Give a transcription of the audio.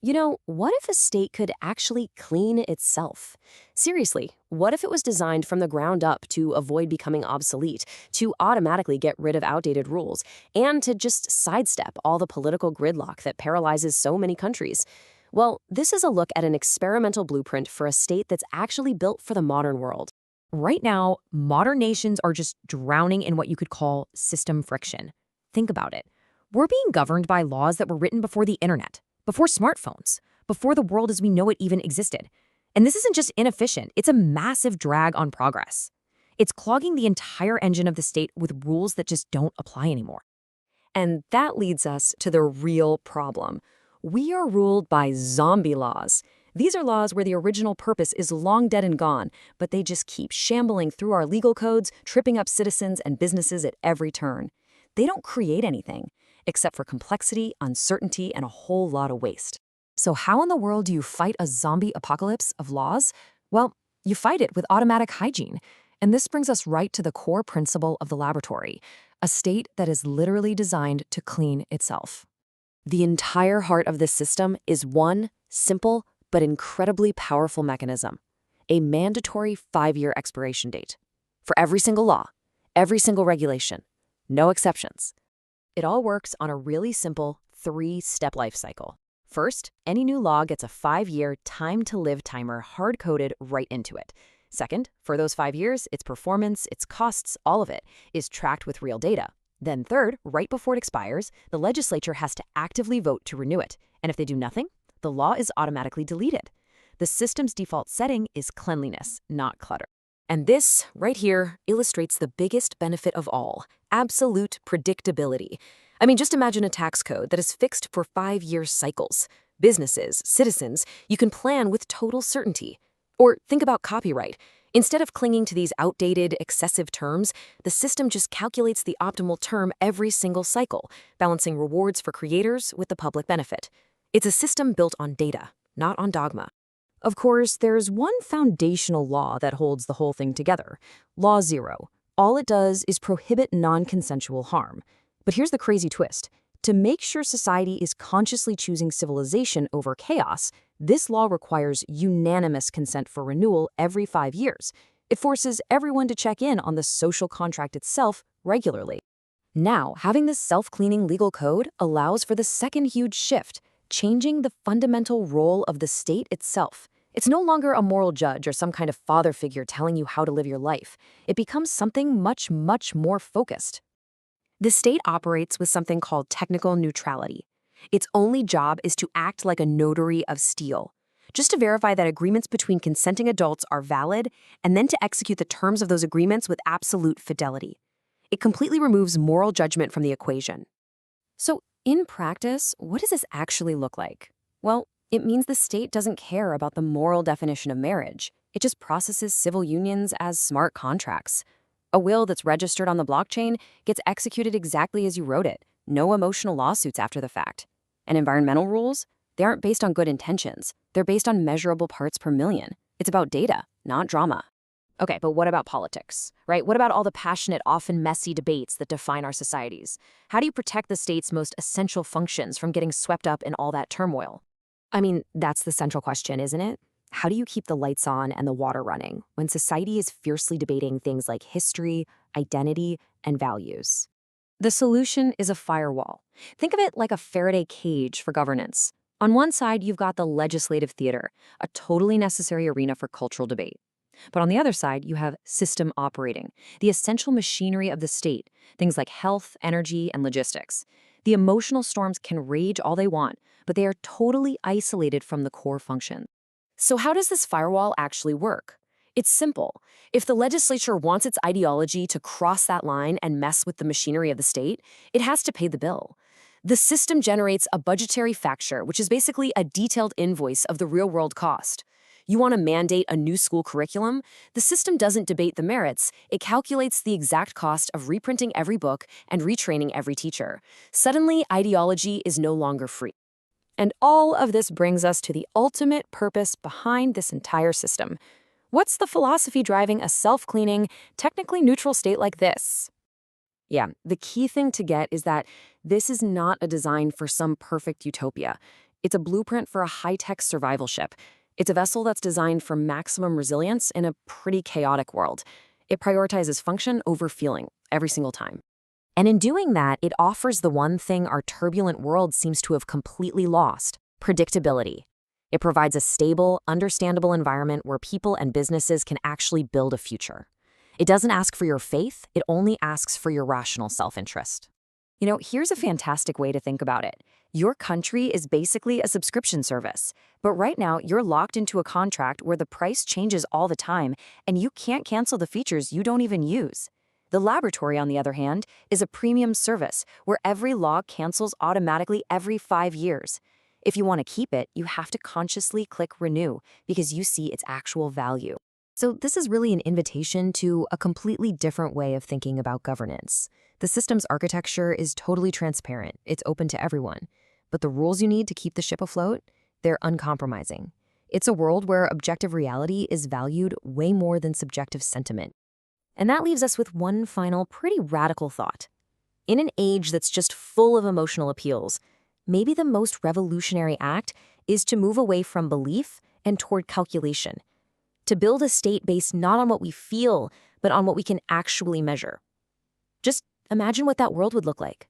What if a state could actually clean itself? Seriously, what if it was designed from the ground up to avoid becoming obsolete, to automatically get rid of outdated rules, and to just sidestep all the political gridlock that paralyzes so many countries? Well, this is a look at an experimental blueprint for a state that's actually built for the modern world. Right now, modern nations are just drowning in what you could call system friction. Think about it. We're being governed by laws that were written before the internet, before smartphones, before the world as we know it even existed. And this isn't just inefficient, it's a massive drag on progress. It's clogging the entire engine of the state with rules that just don't apply anymore. And that leads us to the real problem. We are ruled by zombie laws. These are laws where the original purpose is long dead and gone, but they just keep shambling through our legal codes, tripping up citizens and businesses at every turn. They don't create anything, except for complexity, uncertainty, and a whole lot of waste. So how in the world do you fight a zombie apocalypse of laws? Well, you fight it with automatic hygiene. And this brings us right to the core principle of the laboratory, a state that is literally designed to clean itself. The entire heart of this system is one simple but incredibly powerful mechanism: a mandatory 5-year expiration date. For every single law, every single regulation, no exceptions. It all works on a really simple 3-step life cycle. First, any new law gets a 5-year time-to-live timer hard-coded right into it. Second, for those 5 years, its performance, its costs, all of it, is tracked with real data. Then third, right before it expires, the legislature has to actively vote to renew it. And if they do nothing, the law is automatically deleted. The system's default setting is cleanliness, not clutter. And this, right here, illustrates the biggest benefit of all: absolute predictability. I mean, just imagine a tax code that is fixed for 5-year cycles. Businesses, citizens, you can plan with total certainty. Or think about copyright. Instead of clinging to these outdated, excessive terms, the system just calculates the optimal term every single cycle, balancing rewards for creators with the public benefit. It's a system built on data, not on dogma. Of course, there's one foundational law that holds the whole thing together: Law 0. All it does is prohibit non-consensual harm. But here's the crazy twist. To make sure society is consciously choosing civilization over chaos, this law requires unanimous consent for renewal every 5 years. It forces everyone to check in on the social contract itself regularly. Now, having this self-cleaning legal code allows for the second huge shift: changing the fundamental role of the state itself. It's no longer a moral judge or some kind of father figure telling you how to live your life. It becomes something much, much more focused. The state operates with something called technical neutrality. Its only job is to act like a notary of steel, just to verify that agreements between consenting adults are valid, and then to execute the terms of those agreements with absolute fidelity. It completely removes moral judgment from the equation. So, in practice, what does this actually look like? Well, it means the state doesn't care about the moral definition of marriage. It just processes civil unions as smart contracts. A will that's registered on the blockchain gets executed exactly as you wrote it. No emotional lawsuits after the fact. And environmental rules? They aren't based on good intentions. They're based on measurable parts per million. It's about data, not drama. Okay, but what about politics, right? What about all the passionate, often messy debates that define our societies? How do you protect the state's most essential functions from getting swept up in all that turmoil? I mean, that's the central question, isn't it? How do you keep the lights on and the water running when society is fiercely debating things like history, identity, and values? The solution is a firewall. Think of it like a Faraday cage for governance. On one side, you've got the legislative theater, a totally necessary arena for cultural debate. But on the other side, you have system operating, the essential machinery of the state, things like health, energy, and logistics. The emotional storms can rage all they want, but they are totally isolated from the core function. So how does this firewall actually work? It's simple. If the legislature wants its ideology to cross that line and mess with the machinery of the state, it has to pay the bill. The system generates a budgetary facture, which is basically a detailed invoice of the real-world cost. You want to mandate a new school curriculum? The system doesn't debate the merits. It calculates the exact cost of reprinting every book and retraining every teacher. Suddenly, ideology is no longer free. And all of this brings us to the ultimate purpose behind this entire system. What's the philosophy driving a self-cleaning, technically neutral state like this? Yeah, the key thing to get is that this is not a design for some perfect utopia. It's a blueprint for a high-tech survival ship. It's a vessel that's designed for maximum resilience in a pretty chaotic world. It prioritizes function over feeling every single time. And in doing that, it offers the one thing our turbulent world seems to have completely lost: predictability. It provides a stable, understandable environment where people and businesses can actually build a future. It doesn't ask for your faith, it only asks for your rational self-interest. Here's a fantastic way to think about it. Your country is basically a subscription service, but right now you're locked into a contract where the price changes all the time and you can't cancel the features you don't even use. The laboratory, on the other hand, is a premium service where every log cancels automatically every 5 years. If you want to keep it, you have to consciously click renew because you see its actual value. So this is really an invitation to a completely different way of thinking about governance. The system's architecture is totally transparent. It's open to everyone. But the rules you need to keep the ship afloat, they're uncompromising. It's a world where objective reality is valued way more than subjective sentiment. And that leaves us with one final, pretty radical thought. In an age that's just full of emotional appeals, maybe the most revolutionary act is to move away from belief and toward calculation. To build a state based not on what we feel, but on what we can actually measure. Just imagine what that world would look like.